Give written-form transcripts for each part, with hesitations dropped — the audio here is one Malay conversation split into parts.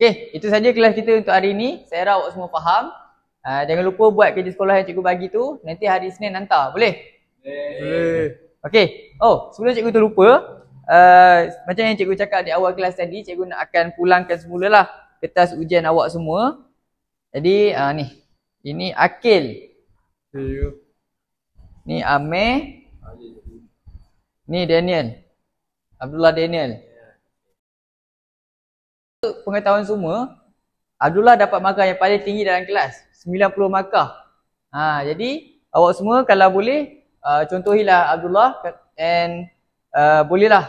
Okey, itu saja kelas kita untuk hari ini. Saya harap awak semua faham. Jangan lupa buat kerja sekolah yang cikgu bagi tu. Nanti hari Isnin hantar. Boleh? Boleh. Okey. Oh, sebelum cikgu terlupa, macam yang cikgu cakap di awal kelas tadi, cikgu nak akan pulangkan semulalah kertas ujian awak semua. Jadi, ni. Ini Akil. Ni Amir. Ni Daniel. Abdullah Daniel. Untuk pengetahuan semua, Abdullah dapat markah yang paling tinggi dalam kelas, 90 markah. Jadi awak semua kalau boleh contohilah Abdullah and bolehlah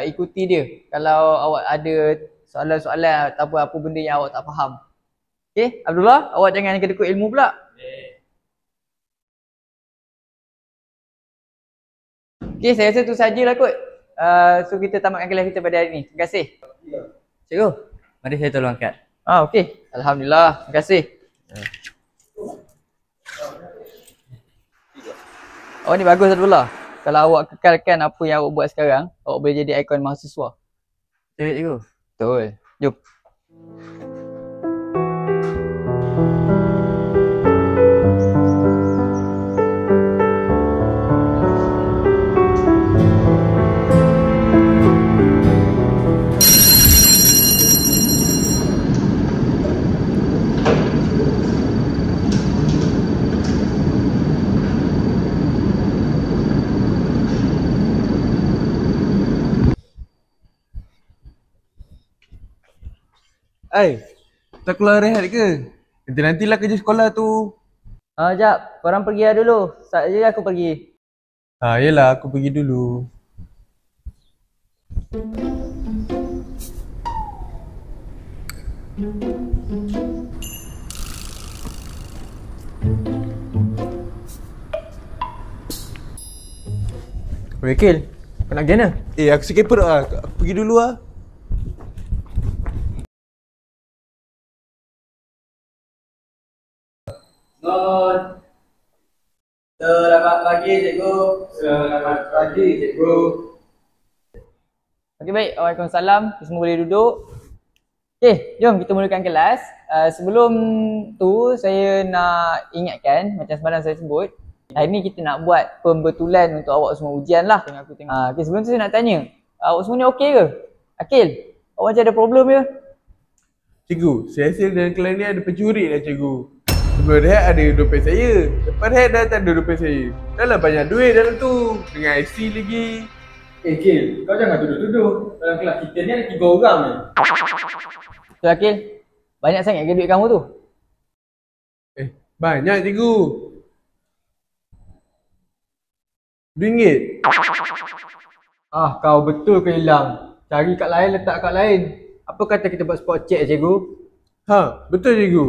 ikuti dia kalau awak ada soalan-soalan ataupun apa benda yang awak tak faham. Okey, Abdullah, awak jangan kedekut ilmu pula. Okey, saya rasa tu sajalah kot. So kita tamatkan kelas kita pada hari ini. Terima kasih. Cikgu, mari saya tolong angkat. Okey. Alhamdulillah. Terima kasih. Oh, ni bagus Abdullah. Kalau awak kekalkan apa yang awak buat sekarang, awak boleh jadi ikon mahasiswa. Cikgu. Betul. Jom. Tak keluar rehat ke? Nantilah kerja sekolah tu. Jap, korang pergi lah dulu. Saja aku pergi. Yelah, aku pergi dulu. Akil, kau nak pergi mana? Aku sikit perut lah. Aku pergi dulu lah. Selamat pagi cikgu. Selamat pagi cikgu. Okey baik, Waalaikumsalam. Semua boleh duduk. Okey, jom kita mulakan kelas. Sebelum tu saya nak ingatkan macam semalam saya sebut, hari ni kita nak buat pembetulan untuk awak semua ujian lah. Okey, sebelum tu saya nak tanya, awak semua ni okey ke? Akil, awak macam ada problem ke? Cikgu, saya rasa dalam kelas ni ada pencuri lah cikgu. Sebelum rehat ada dompet saya. Lepas rehat dah tak ada dompet saya. Dah lah banyak duit dalam tu. Dengan IC lagi. Kil, kau jangan tuduh-tuduh. Dalam kelas kita ni ada 3 orang ni. Betul Akil? Banyak sangat ke duit kamu tu? Banyak cikgu. RM2. Kau betul ke hilang? Cari kat lain, letak kat lain. Apa kata kita buat spot check cikgu? Betul cikgu.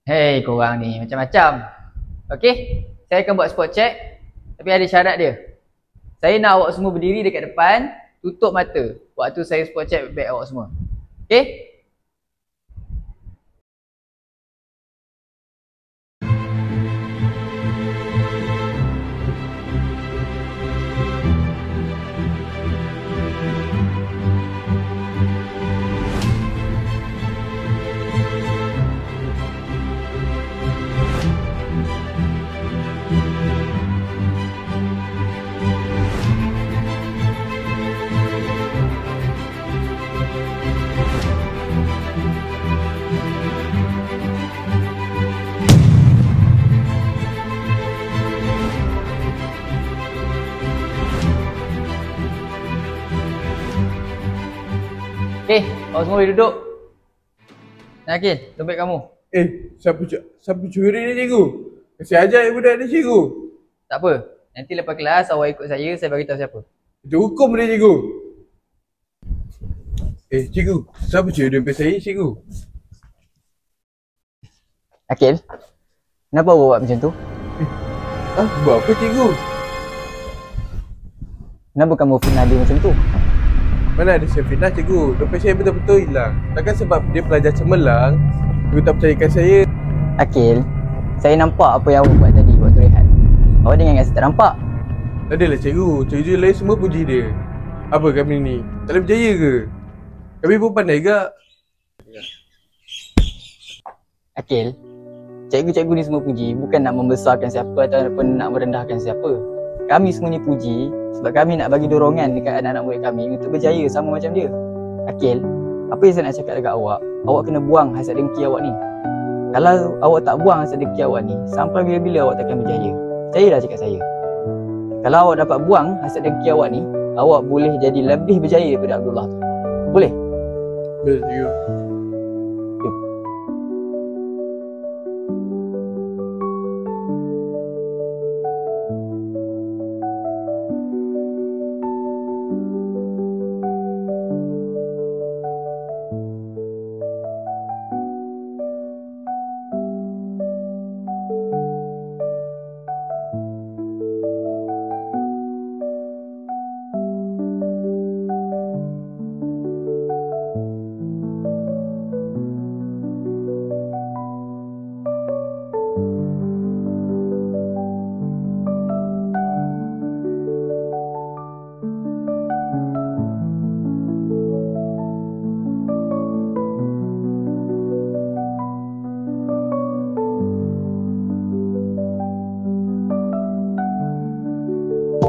Hei korang ni macam-macam. Okey, saya akan buat spot check. Tapi ada syarat dia. Saya nak awak semua berdiri dekat depan, tutup mata waktu saya spot check beg awak semua. Okey? Okey, awak semua boleh duduk. Akil, dompet kamu. Siapa curi ni cikgu? Kasih ajar budak ni cikgu. Tak apa, nanti lepas kelas awak ikut saya beritahu siapa. Itu hukum dia cikgu. Cikgu, siapa curi dompet saya cikgu? Akil, kenapa awak buat macam tu? Buat apa cikgu? Kenapa kamu fitnah dia macam tu? Mana ada saya fitnah cikgu. Dompet saya betul-betul hilang. Takkan sebab dia pelajar cemerlang, cikgu tak percayakan saya. Akil, saya nampak apa yang awak buat tadi waktu rehat. Awak jangan rasa tak nampak. Tak adalah cikgu. Cikgu lain semua puji dia. Apa kami ni? Tak boleh berjaya ke? Kami pun pandai gak. Akil, cikgu-cikgu ni semua puji bukan nak membesarkan siapa ataupun nak merendahkan siapa. Kami semua ni puji sebab kami nak bagi dorongan dekat anak-anak murid kami untuk berjaya sama macam dia. Akil, apa yang saya nak cakap dekat awak kena buang hasad dengki awak ni. Kalau awak tak buang hasad dengki awak ni, sampai bila-bila awak takkan berjaya. Percayalah cakap saya. Kalau awak dapat buang hasad dengki awak ni, awak boleh jadi lebih berjaya daripada Abdullah tu. Boleh? Betul cikgu.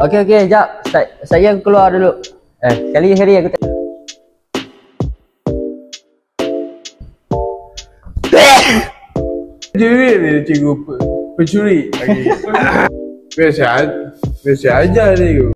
Okey, sekejap. Saya keluar dulu. Sekali hari aku tak... Jerit dia cikgu pencuri lagi. Biasa aja cikgu.